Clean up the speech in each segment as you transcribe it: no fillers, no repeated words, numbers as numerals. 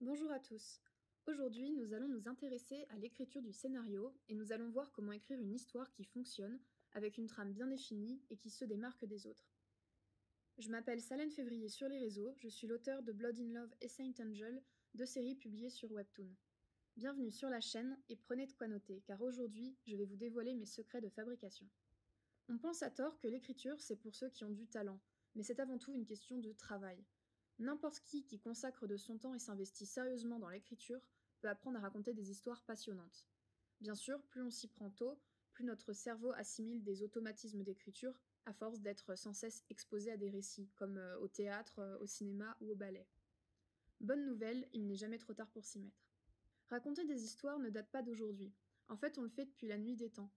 Bonjour à tous. Aujourd'hui, nous allons nous intéresser à l'écriture du scénario et nous allons voir comment écrire une histoire qui fonctionne, avec une trame bien définie et qui se démarque des autres. Je m'appelle Salène Février sur les réseaux, je suis l'auteur de Blood in Love et Saint Angel, deux séries publiées sur Webtoon. Bienvenue sur la chaîne et prenez de quoi noter, car aujourd'hui, je vais vous dévoiler mes secrets de fabrication. On pense à tort que l'écriture, c'est pour ceux qui ont du talent, mais c'est avant tout une question de travail. N'importe qui consacre de son temps et s'investit sérieusement dans l'écriture peut apprendre à raconter des histoires passionnantes. Bien sûr, plus on s'y prend tôt, plus notre cerveau assimile des automatismes d'écriture à force d'être sans cesse exposé à des récits, comme au théâtre, au cinéma ou au ballet. Bonne nouvelle, il n'est jamais trop tard pour s'y mettre. Raconter des histoires ne date pas d'aujourd'hui. En fait, on le fait depuis la nuit des temps.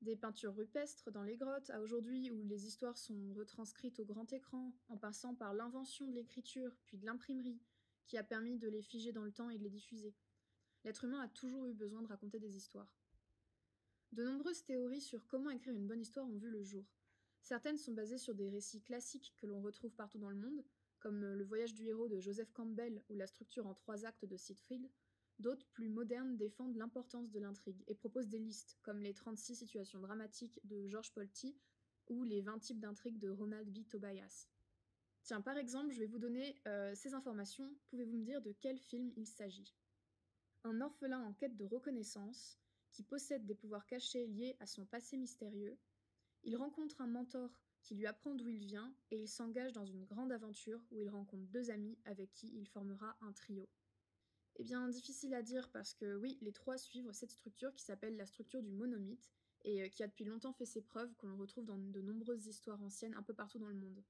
Des peintures rupestres dans les grottes à aujourd'hui où les histoires sont retranscrites au grand écran, en passant par l'invention de l'écriture, puis de l'imprimerie, qui a permis de les figer dans le temps et de les diffuser. L'être humain a toujours eu besoin de raconter des histoires. De nombreuses théories sur comment écrire une bonne histoire ont vu le jour. Certaines sont basées sur des récits classiques que l'on retrouve partout dans le monde, comme Le voyage du héros de Joseph Campbell ou la structure en 3 actes de Siegfried. D'autres, plus modernes, défendent l'importance de l'intrigue et proposent des listes, comme les 36 situations dramatiques de George Polti ou les 20 types d'intrigues de Ronald V. Tobias. Tiens, par exemple, je vais vous donner ces informations. Pouvez-vous me dire de quel film il s'agit? Un orphelin en quête de reconnaissance, qui possède des pouvoirs cachés liés à son passé mystérieux. Il rencontre un mentor qui lui apprend d'où il vient et il s'engage dans une grande aventure où il rencontre deux amis avec qui il formera un trio. Eh bien, difficile à dire parce que oui, les trois suivent cette structure qui s'appelle la structure du monomythe et qui a depuis longtemps fait ses preuves, que l'on retrouve dans de nombreuses histoires anciennes un peu partout dans le monde.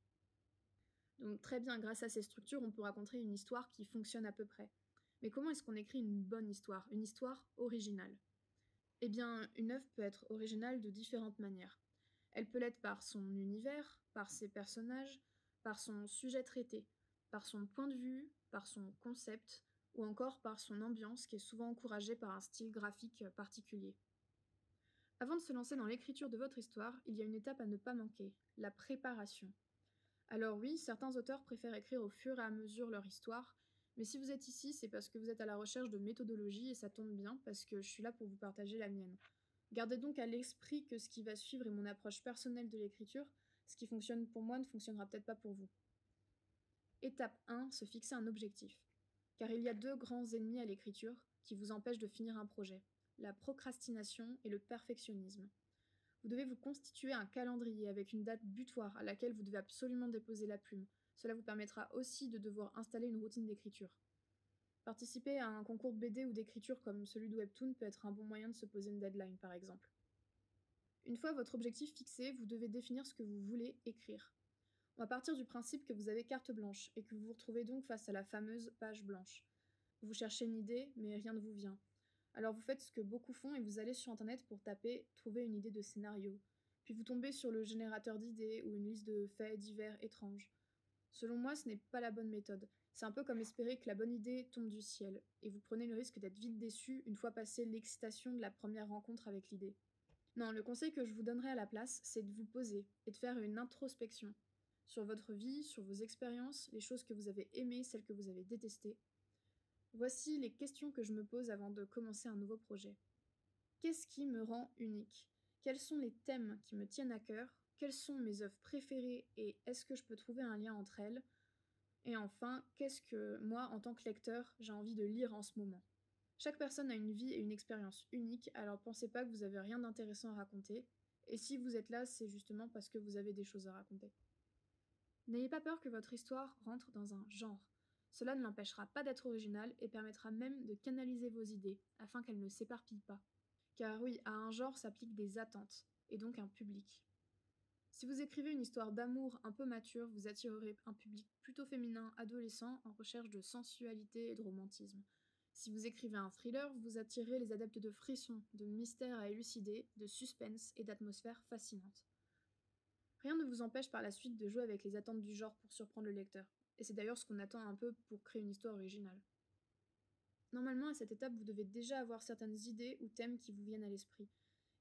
Donc très bien, grâce à ces structures, on peut raconter une histoire qui fonctionne à peu près. Mais comment est-ce qu'on écrit une bonne histoire, une histoire originale? Eh bien, une œuvre peut être originale de différentes manières. Elle peut l'être par son univers, par ses personnages, par son sujet traité, par son point de vue, par son concept, ou encore par son ambiance qui est souvent encouragée par un style graphique particulier. Avant de se lancer dans l'écriture de votre histoire, il y a une étape à ne pas manquer, la préparation. Alors oui, certains auteurs préfèrent écrire au fur et à mesure leur histoire, mais si vous êtes ici, c'est parce que vous êtes à la recherche de méthodologie et ça tombe bien parce que je suis là pour vous partager la mienne. Gardez donc à l'esprit que ce qui va suivre est mon approche personnelle de l'écriture. Ce qui fonctionne pour moi ne fonctionnera peut-être pas pour vous. Étape 1, se fixer un objectif. Car il y a deux grands ennemis à l'écriture qui vous empêchent de finir un projet, la procrastination et le perfectionnisme. Vous devez vous constituer un calendrier avec une date butoir à laquelle vous devez absolument déposer la plume. Cela vous permettra aussi de devoir installer une routine d'écriture. Participer à un concours de BD ou d'écriture comme celui de Webtoon peut être un bon moyen de se poser une deadline, par exemple. Une fois votre objectif fixé, vous devez définir ce que vous voulez écrire. On va partir du principe que vous avez carte blanche et que vous vous retrouvez donc face à la fameuse page blanche. Vous cherchez une idée, mais rien ne vous vient. Alors vous faites ce que beaucoup font et vous allez sur internet pour taper «trouver une idée de scénario». Puis vous tombez sur le générateur d'idées ou une liste de faits divers étranges. Selon moi, ce n'est pas la bonne méthode. C'est un peu comme espérer que la bonne idée tombe du ciel, et vous prenez le risque d'être vite déçu une fois passé l'excitation de la première rencontre avec l'idée. Non, le conseil que je vous donnerai à la place, c'est de vous poser et de faire une introspection sur votre vie, sur vos expériences, les choses que vous avez aimées, celles que vous avez détestées. Voici les questions que je me pose avant de commencer un nouveau projet. Qu'est-ce qui me rend unique? Quels sont les thèmes qui me tiennent à cœur? Quelles sont mes œuvres préférées et est-ce que je peux trouver un lien entre elles? Et enfin, qu'est-ce que moi, en tant que lecteur, j'ai envie de lire en ce moment? Chaque personne a une vie et une expérience uniques, alors pensez pas que vous avez rien d'intéressant à raconter. Et si vous êtes là, c'est justement parce que vous avez des choses à raconter. N'ayez pas peur que votre histoire rentre dans un genre. Cela ne l'empêchera pas d'être originale et permettra même de canaliser vos idées, afin qu'elles ne s'éparpillent pas. Car oui, à un genre s'appliquent des attentes, et donc un public. Si vous écrivez une histoire d'amour un peu mature, vous attirerez un public plutôt féminin, adolescent, en recherche de sensualité et de romantisme. Si vous écrivez un thriller, vous attirez les adeptes de frissons, de mystères à élucider, de suspense et d'atmosphères fascinantes. Rien ne vous empêche par la suite de jouer avec les attentes du genre pour surprendre le lecteur. Et c'est d'ailleurs ce qu'on attend un peu pour créer une histoire originale. Normalement, à cette étape, vous devez déjà avoir certaines idées ou thèmes qui vous viennent à l'esprit.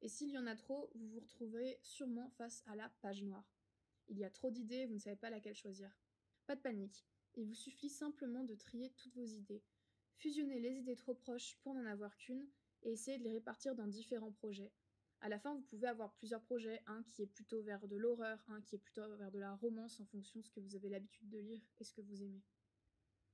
Et s'il y en a trop, vous vous retrouverez sûrement face à la page noire. Il y a trop d'idées, vous ne savez pas laquelle choisir. Pas de panique, il vous suffit simplement de trier toutes vos idées. Fusionnez les idées trop proches pour n'en avoir qu'une et essayez de les répartir dans différents projets. À la fin, vous pouvez avoir plusieurs projets, un qui est plutôt vers de l'horreur, un qui est plutôt vers de la romance en fonction de ce que vous avez l'habitude de lire et ce que vous aimez.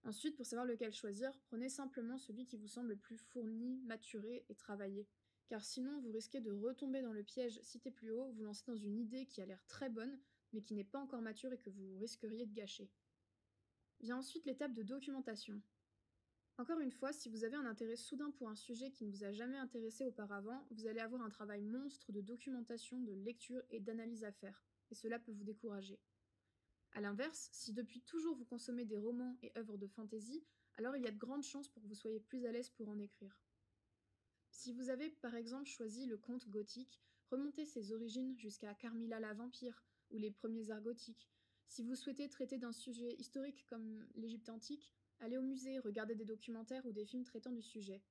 Ensuite, pour savoir lequel choisir, prenez simplement celui qui vous semble le plus fourni, maturé et travaillé. Car sinon, vous risquez de retomber dans le piège cité plus haut, vous lancer dans une idée qui a l'air très bonne, mais qui n'est pas encore mature et que vous risqueriez de gâcher. Vient ensuite l'étape de documentation. Encore une fois, si vous avez un intérêt soudain pour un sujet qui ne vous a jamais intéressé auparavant, vous allez avoir un travail monstre de documentation, de lecture et d'analyse à faire, et cela peut vous décourager. A l'inverse, si depuis toujours vous consommez des romans et œuvres de fantasy, alors il y a de grandes chances pour que vous soyez plus à l'aise pour en écrire. Si vous avez par exemple choisi le conte gothique, remontez ses origines jusqu'à Carmilla la vampire ou les premiers arts gothiques. Si vous souhaitez traiter d'un sujet historique comme l'Égypte antique, allez au musée, regardez des documentaires ou des films traitant du sujet.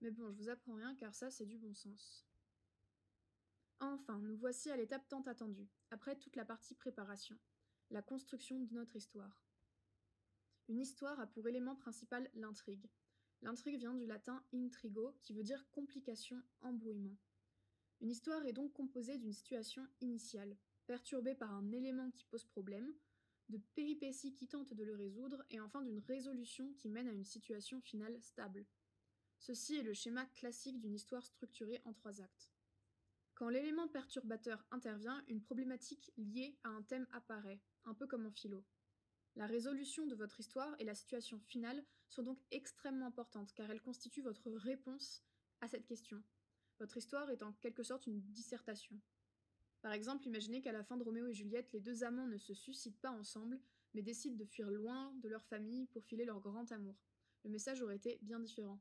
Mais bon, je vous apprends rien car ça c'est du bon sens. Enfin, nous voici à l'étape tant attendue, après toute la partie préparation, la construction de notre histoire. Une histoire a pour élément principal l'intrigue. L'intrigue vient du latin intrigo, qui veut dire complication, embrouillement. Une histoire est donc composée d'une situation initiale, perturbée par un élément qui pose problème, de péripéties qui tentent de le résoudre, et enfin d'une résolution qui mène à une situation finale stable. Ceci est le schéma classique d'une histoire structurée en 3 actes. Quand l'élément perturbateur intervient, une problématique liée à un thème apparaît, un peu comme en philo. La résolution de votre histoire et la situation finale sont donc extrêmement importantes car elles constituent votre réponse à cette question. Votre histoire est en quelque sorte une dissertation. Par exemple, imaginez qu'à la fin de Roméo et Juliette, les deux amants ne se suicident pas ensemble, mais décident de fuir loin de leur famille pour filer leur grand amour. Le message aurait été bien différent.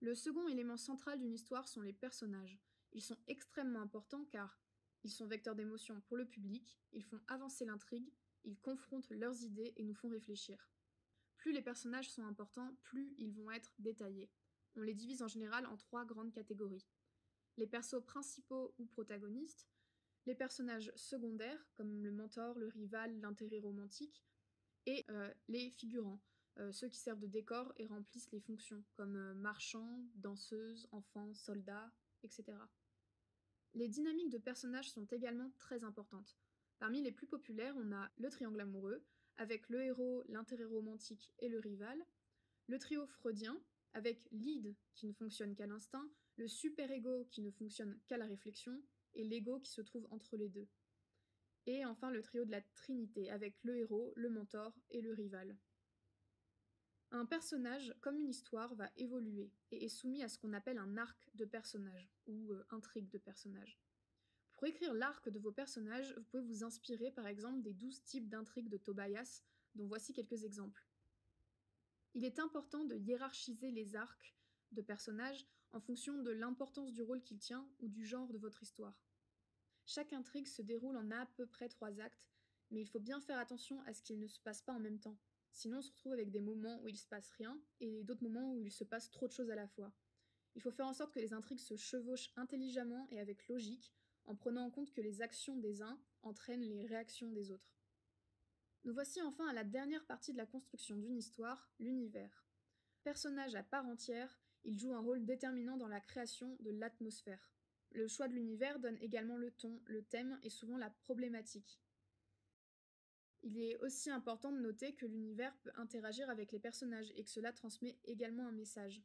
Le second élément central d'une histoire sont les personnages. Ils sont extrêmement importants car ils sont vecteurs d'émotions pour le public, ils font avancer l'intrigue, ils confrontent leurs idées et nous font réfléchir. Plus les personnages sont importants, plus ils vont être détaillés. On les divise en général en 3 grandes catégories. Les persos principaux ou protagonistes, les personnages secondaires, comme le mentor, le rival, l'intérêt romantique, et les figurants, ceux qui servent de décor et remplissent les fonctions, comme marchands, danseuses, enfants, soldats, etc. Les dynamiques de personnages sont également très importantes. Parmi les plus populaires, on a le triangle amoureux, avec le héros, l'intérêt romantique et le rival, le trio freudien, avec l'id qui ne fonctionne qu'à l'instinct, le super-ego qui ne fonctionne qu'à la réflexion, et l'ego qui se trouve entre les deux. Et enfin le trio de la trinité, avec le héros, le mentor et le rival. Un personnage, comme une histoire, va évoluer et est soumis à ce qu'on appelle un arc de personnage, ou intrigue de personnage. Pour écrire l'arc de vos personnages, vous pouvez vous inspirer par exemple des 12 types d'intrigues de Tobias, dont voici quelques exemples. Il est important de hiérarchiser les arcs de personnages en fonction de l'importance du rôle qu'il tient ou du genre de votre histoire. Chaque intrigue se déroule en à peu près 3 actes, mais il faut bien faire attention à ce qu'il ne se passe pas en même temps. Sinon, on se retrouve avec des moments où il se passe rien et d'autres moments où il se passe trop de choses à la fois. Il faut faire en sorte que les intrigues se chevauchent intelligemment et avec logique, en prenant en compte que les actions des uns entraînent les réactions des autres. Nous voici enfin à la dernière partie de la construction d'une histoire, l'univers. Personnage à part entière, il joue un rôle déterminant dans la création de l'atmosphère. Le choix de l'univers donne également le ton, le thème et souvent la problématique. Il est aussi important de noter que l'univers peut interagir avec les personnages et que cela transmet également un message.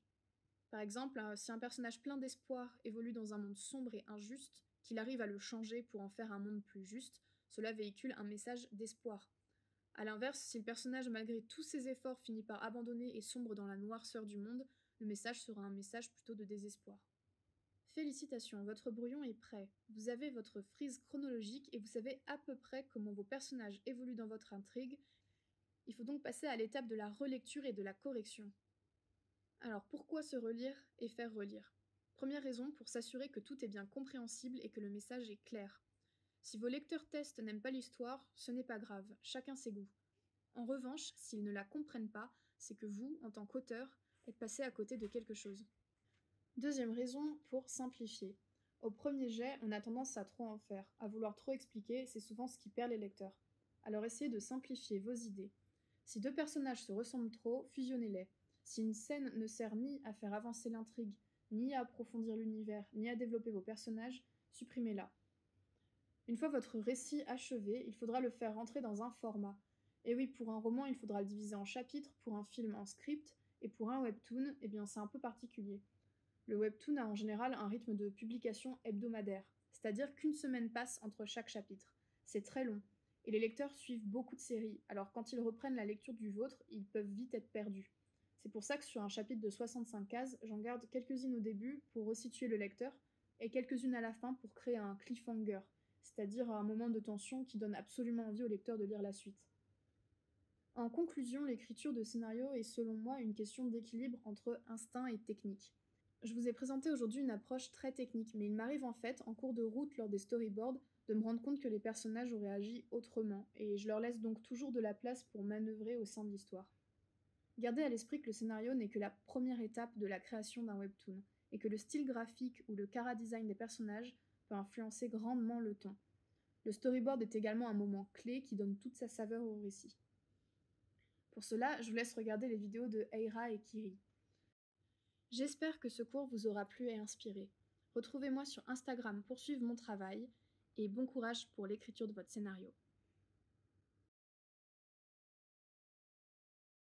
Par exemple, si un personnage plein d'espoir évolue dans un monde sombre et injuste, qu'il arrive à le changer pour en faire un monde plus juste, cela véhicule un message d'espoir. A l'inverse, si le personnage, malgré tous ses efforts, finit par abandonner et sombre dans la noirceur du monde, le message sera un message plutôt de désespoir. Félicitations, votre brouillon est prêt. Vous avez votre frise chronologique et vous savez à peu près comment vos personnages évoluent dans votre intrigue. Il faut donc passer à l'étape de la relecture et de la correction. Alors pourquoi se relire et faire relire? Première raison, pour s'assurer que tout est bien compréhensible et que le message est clair. Si vos lecteurs tests n'aiment pas l'histoire, ce n'est pas grave, chacun ses goûts. En revanche, s'ils ne la comprennent pas, c'est que vous, en tant qu'auteur, êtes passé à côté de quelque chose. Deuxième raison, pour simplifier. Au premier jet, on a tendance à trop en faire, à vouloir trop expliquer, c'est souvent ce qui perd les lecteurs. Alors essayez de simplifier vos idées. Si deux personnages se ressemblent trop, fusionnez-les. Si une scène ne sert ni à faire avancer l'intrigue, ni à approfondir l'univers, ni à développer vos personnages, supprimez-la. Une fois votre récit achevé, il faudra le faire rentrer dans un format. Et oui, pour un roman, il faudra le diviser en chapitres, pour un film en script, et pour un webtoon, eh bien c'est un peu particulier. Le webtoon a en général un rythme de publication hebdomadaire, c'est-à-dire qu'une semaine passe entre chaque chapitre. C'est très long, et les lecteurs suivent beaucoup de séries, alors quand ils reprennent la lecture du vôtre, ils peuvent vite être perdus. C'est pour ça que sur un chapitre de 65 cases, j'en garde quelques-unes au début pour resituer le lecteur, et quelques-unes à la fin pour créer un cliffhanger, c'est-à-dire un moment de tension qui donne absolument envie au lecteur de lire la suite. En conclusion, l'écriture de scénario est selon moi une question d'équilibre entre instinct et technique. Je vous ai présenté aujourd'hui une approche très technique, mais il m'arrive en fait, en cours de route lors des storyboards, de me rendre compte que les personnages auraient agi autrement, et je leur laisse donc toujours de la place pour manœuvrer au sein de l'histoire. Gardez à l'esprit que le scénario n'est que la première étape de la création d'un webtoon, et que le style graphique ou le chara-design des personnages peut influencer grandement le ton. Le storyboard est également un moment clé qui donne toute sa saveur au récit. Pour cela, je vous laisse regarder les vidéos de Eira et Kiri. J'espère que ce cours vous aura plu et inspiré. Retrouvez-moi sur Instagram pour suivre mon travail et bon courage pour l'écriture de votre scénario.